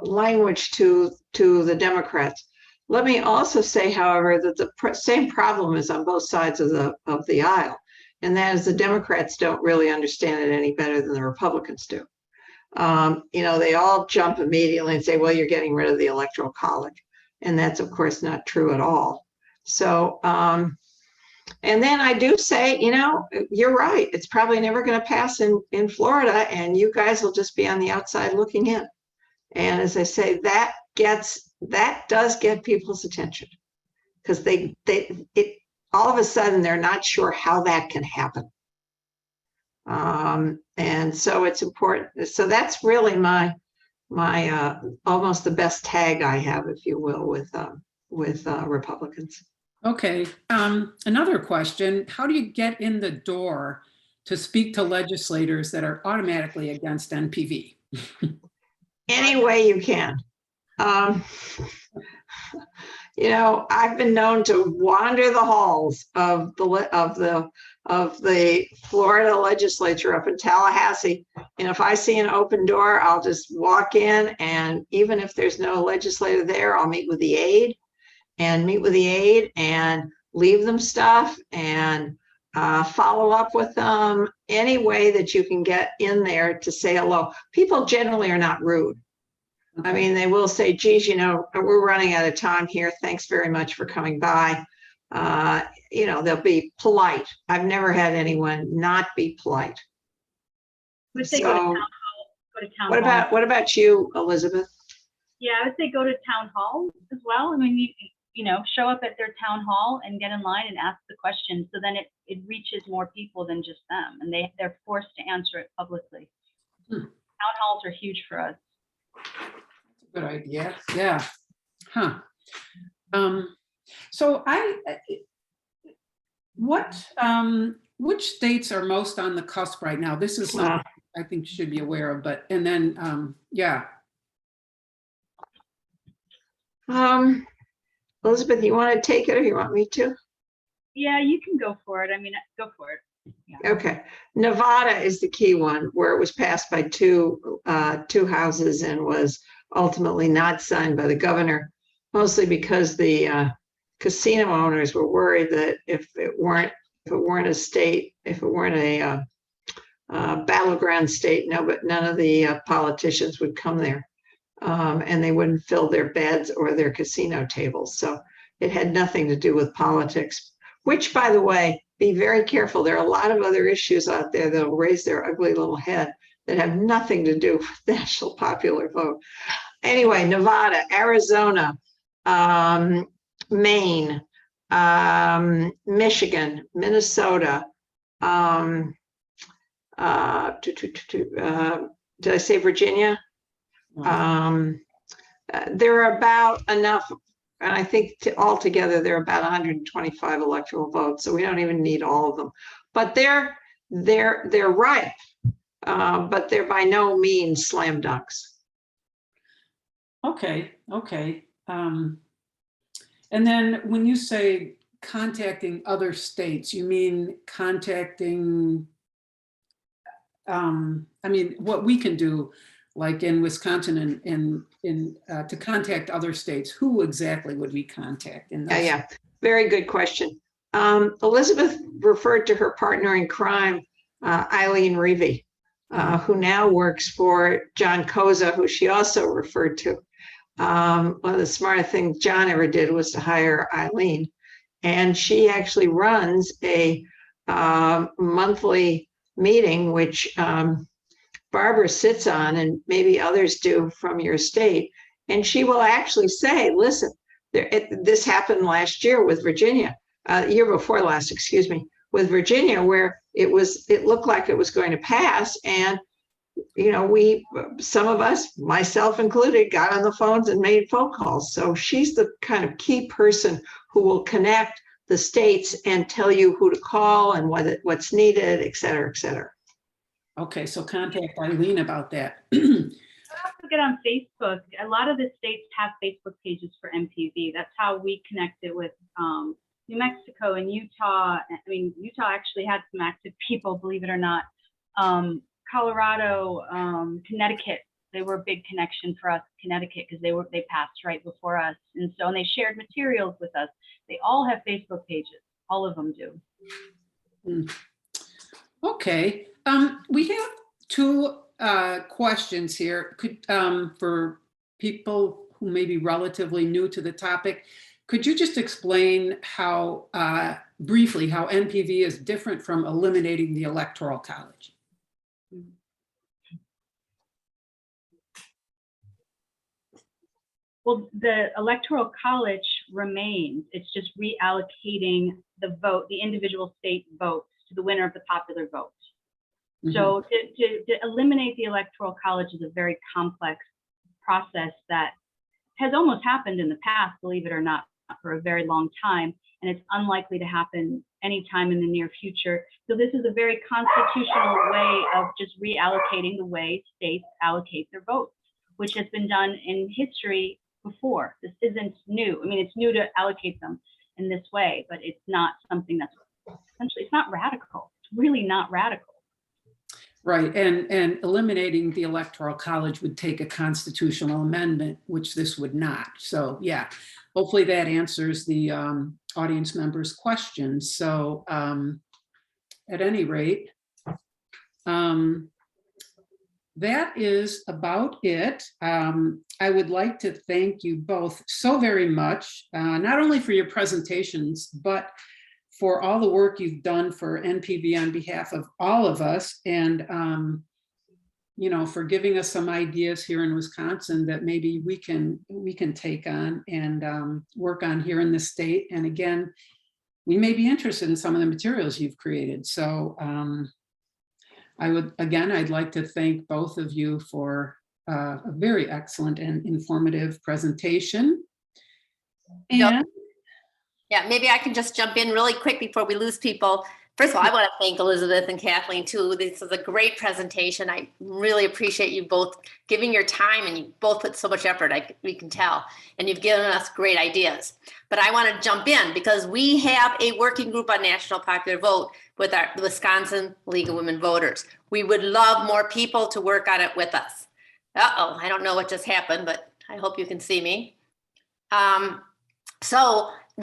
language to the Democrats. Let me also say, however, that the same problem is on both sides of the aisle, and that is the Democrats don't really understand it any better than the Republicans do. They all jump immediately and say, well, you're getting rid of the Electoral College. And that's, of course, not true at all. So, and then I do say, you're right. It's probably never going to pass in Florida, and you guys will just be on the outside looking in. And as I say, that does get people's attention, because all of a sudden they're not sure how that can happen. And so it's important. So that's really my almost the best tag I have, if you will, with Republicans. Okay. Another question: how do you get in the door to speak to legislators that are automatically against NPV? Any way you can. I've been known to wander the halls of the Florida legislature up in Tallahassee, and if I see an open door, I'll just walk in, and even if there's no legislator there, I'll meet with the aide and leave them stuff and follow up with them any way that you can get in there to say hello. People generally are not rude. I mean, they will say, geez, we're running out of time here. Thanks very much for coming by. They'll be polite. I've never had anyone not be polite. I would say go to town hall. What about you, Elizabeth? Yeah, I would say go to town hall as well. I mean, show up at their town hall and get in line and ask the question. So then it reaches more people than just them, and they're forced to answer it publicly. Town halls are huge for us. That's a good idea. Yeah. Huh. So which states are most on the cusp right now? This is something I think you should be aware of, and then, yeah. Elizabeth, you want to take it or you want me to? Yeah, you can go for it. I mean, go for it. Yeah. Okay. Nevada is the key one, where it was passed by two houses and was ultimately not signed by the governor, mostly because the casino owners were worried that if it weren't a battleground state, none of the politicians would come there, and they wouldn't fill their beds or their casino tables. So it had nothing to do with politics, which, by the way, be very careful. There are a lot of other issues out there that will raise their ugly little head that have nothing to do with national popular vote. Anyway, Nevada, Arizona, Maine, Michigan, Minnesota. Did I say Virginia? There are about enough, and I think altogether there are about 125 electoral votes, so we don't even need all of them. But they're ripe, but they're by no means slam dunks. Okay. And then when you say contacting other states, you mean contacting, what we can do, like in Wisconsin and to contact other states, who exactly would we contact? Yeah, very good question. Elizabeth referred to her partner in crime, Eileen Reevy, who now works for John Koza, who she also referred to. One of the smartest things John ever did was to hire Eileen, and she actually runs a monthly meeting, which Barbara sits on, and maybe others do from your state. And she will actually say, listen, this happened last year with Virginia, year before last, excuse me, with Virginia, where it looked like it was going to pass. And, you know, some of us, myself included, got on the phones and made phone calls. So she's the kind of key person who will connect the states and tell you who to call and what's needed, et cetera, et cetera. Okay, so contact Eileen about that. Also get on Facebook. A lot of the states have Facebook pages for MPV. That's how we connected with New Mexico and Utah. I mean, Utah actually had some active people, believe it or not. Colorado, Connecticut, they were a big connection for us, Connecticut, because they passed right before us. And they shared materials with us. They all have Facebook pages. All of them do. Okay, we have two questions here. For people who may be relatively new to the topic, could you just explain how, briefly, how NPV is different from eliminating the Electoral College? Well, the Electoral College remains. It's just reallocating the vote, the individual state votes, to the winner of the popular vote. Mm-hmm. So to eliminate the Electoral College is a very complex process that has almost happened in the past, believe it or not, for a very long time, and it's unlikely to happen anytime in the near future. So this is a very constitutional way of just reallocating the way states allocate their votes, which has been done in history before. This isn't new. I mean, it's new to allocate them in this way, but it's not something that's essentially, it's not radical. It's really not radical. Right, and eliminating the Electoral College would take a constitutional amendment, which this would not. So yeah, hopefully that answers the audience members' questions. So at any rate, that is about it. I would like to thank you both so very much, not only for your presentations, but for all the work you've done for NPV on behalf of all of us, and you know, for giving us some ideas here in Wisconsin that maybe we can take on and work on here in the state. And again, we may be interested in some of the materials you've created. So I'd like to thank both of you for a very excellent and informative presentation. And yeah, maybe I can just jump in really quick before we lose people. First of all, I want to thank Elizabeth and Kathleen too. This is a great presentation. I really appreciate you both giving your time, and you both put so much effort, we can tell, and you've given us great ideas. But I want to jump in because we have a working group on National Popular Vote with the Wisconsin League of Women Voters. We would love more people to work on it with us. Uh-oh, I don't know what just happened, but I hope you can see me.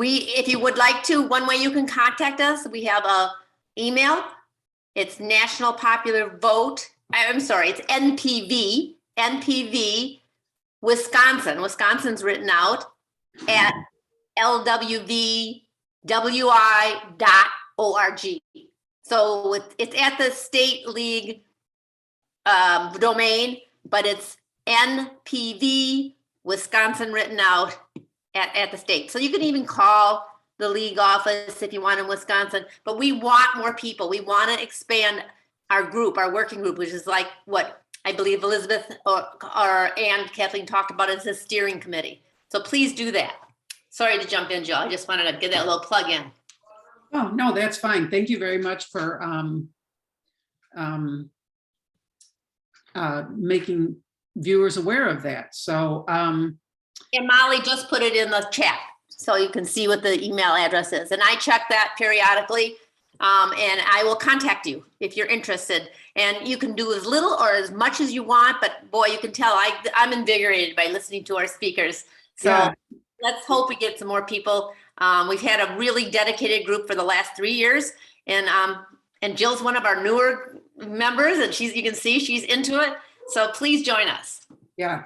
If you would like to, one way you can contact us, we have a email. It's National Popular Vote. I'm sorry, it's NPV, Wisconsin. Wisconsin's written out at LWVWI.org. So it's at the State League domain, but it's NPV, Wisconsin written out at the state. So you can even call the league office if you want in Wisconsin, but we want more people. We want to expand our group, our working group, which is like what I believe Elizabeth and Kathleen talked about as a steering committee. So please do that. Sorry to jump in, Jill. I just wanted to get that little plug in. oh no, that's fine. Thank you very much for making viewers aware of that. So and Molly just put it in the chat so you can see what the email address is. And I check that periodically, and I will contact you if you're interested. And you can do as little or as much as you want, but boy, you can tell I'm invigorated by listening to our speakers. So yeah. Let's hope we get some more people. We've had a really dedicated group for the last 3 years, and Jill's one of our newer members, and you can see she's into it. So please join us. Yeah.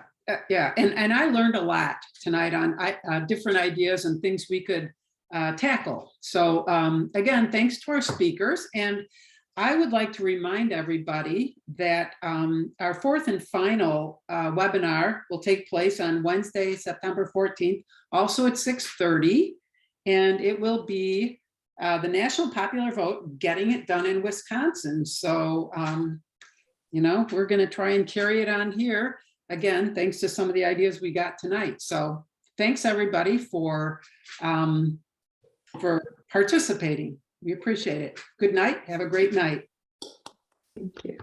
Yeah, and I learned a lot tonight on different ideas and things we could tackle. So again, thanks to our speakers. And I would like to remind everybody that our fourth and final webinar will take place on Wednesday, September 14th, also at 6:30. And it will be the National Popular Vote, Getting It Done in Wisconsin. So, you know, we're going to try and carry it on here. Again, thanks to some of the ideas we got tonight. So thanks everybody for participating. We appreciate it. Good night. Have a great night. Thank you.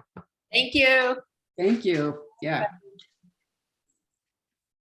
Thank you. Thank you. Yeah.